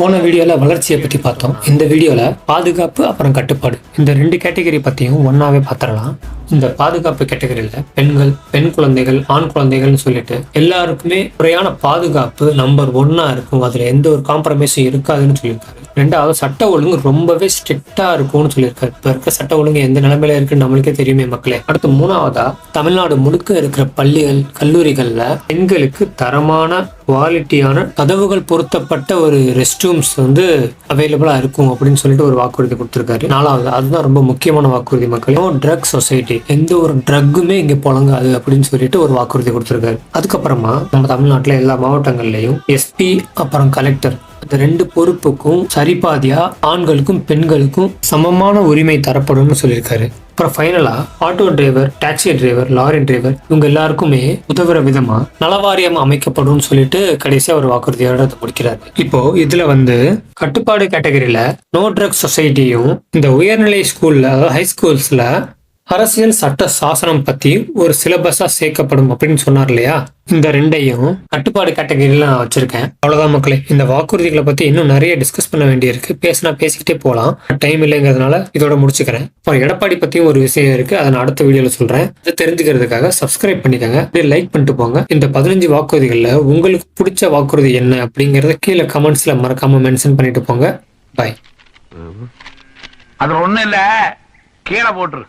போன வீடியோல வளர்ச்சியை பத்தி பார்த்தோம். இந்த வீடியோல பாதுகாப்பு அப்புறம் கட்டுப்பாடு இந்த ரெண்டு கேட்டகரி பத்தியும் ஒன்னாவே பார்த்துடலாம். இந்த பாதுகாப்பு கேட்டகரியில பெண்கள், பெண் குழந்தைகள், ஆண் குழந்தைகள்னு சொல்லிட்டு எல்லாருக்குமே முறையான பாதுகாப்பு நம்பர் 1 இருக்கும். அதுல எந்த ஒரு காம்ப்ரமைஸும் இருக்காதுன்னு சொல்லியிருக்காரு. ரெண்டாவது, சட்ட ஒழுங்கு ரொம்பவே ஸ்ட்ரிக்டா இருக்கும்னு சொல்லியிருக்காரு. இப்ப இருக்க சட்ட ஒழுங்கு எந்த நிலைமையில இருக்குன்னு நம்மளுக்கே தெரியுமே மக்களே. அடுத்து மூணாவதா, தமிழ்நாடு முழுக்க இருக்கிற பள்ளிகள், கல்லூரிகள்ல பெண்களுக்கு தரமான குவாலிட்டியான கதவுகள் பொருத்தப்பட்ட ஒரு ரெஸ்ட் ரூம்ஸ் அவைலபிளா இருக்கும் அப்படின்னு சொல்லிட்டு ஒரு வாக்குறுதி கொடுத்திருக்காரு. நாலாவது, அதுதான் ரொம்ப முக்கியமான வாக்குறுதி மக்களே, நோ ட்ரக் சொசைட்டி, எந்த ஒரு ட்ரக்குமே இங்க புழங்காது அப்படின்னு சொல்லிட்டு ஒரு வாக்குறுதி கொடுத்திருக்காரு. அதுக்கப்புறமா நம்ம தமிழ்நாட்டுல எல்லா மாவட்டங்கள்லயும் எஸ்பி அப்புறம் கலெக்டர் இந்த ரெண்டு பொறுப்புக்கும் சரிபாதியா ஆண்களுக்கும் பெண்களுக்கும் சமமான உரிமை தரப்படும்னு சொல்லியிருக்காரு. அப்புறம் ஃபைனலா, auto driver, taxi driver, lorry driver இவங்க எல்லாருக்குமே உதவுற விதமா நலவாரியம் அமைக்கப்படும் சொல்லிட்டு கடைசியா ஒரு வாக்குறுதியோட முடிக்கிறார். இப்போ இதுல கட்டுப்பாடு கேட்டகரியில நோ ட்ரக் சொசைட்டியும், இந்த உயர்நிலை ஸ்கூல்ல அதாவது ஹை ஸ்கூல்ஸ்ல அரசியல் சட்ட சாசனம் பத்தி ஒரு சிலபஸா சேர்க்கப்படும் அப்படின்னு சொன்னார் இல்லையா, இந்த ரெண்டையும் கட்டுப்பாடு கேட்டகரியில நான் வச்சிருக்கேன். அவ்வளவுதான் மக்களே. இந்த வாக்குறுதிகளை பத்தி இன்னும் நிறைய டிஸ்கஸ் பண்ண வேண்டியிருக்கு. பேசிக்கிட்டே போலாம், டைம் இல்லைங்கிறதுனால இதோட முடிச்சுக்கிறேன். அப்புறம் எடப்பாடி பத்தியும் ஒரு விஷயம் இருக்கு, அதை நான் அடுத்த வீடியோல சொல்றேன். அதை தெரிஞ்சுக்கிறதுக்காக சப்ஸ்கிரைப் பண்ணிக்கோங்க, லைக் பண்ணிட்டு போங்க. இந்த 15 வாக்குறுதிகள்ல உங்களுக்கு பிடிச்ச வாக்குறுதி என்ன அப்படிங்கறத கீழே கமெண்ட்ஸ்ல மறக்காம மென்ஷன் பண்ணிட்டு போங்க. பாய். அது ஒண்ணு இல்ல, கீழே போட்டுரு.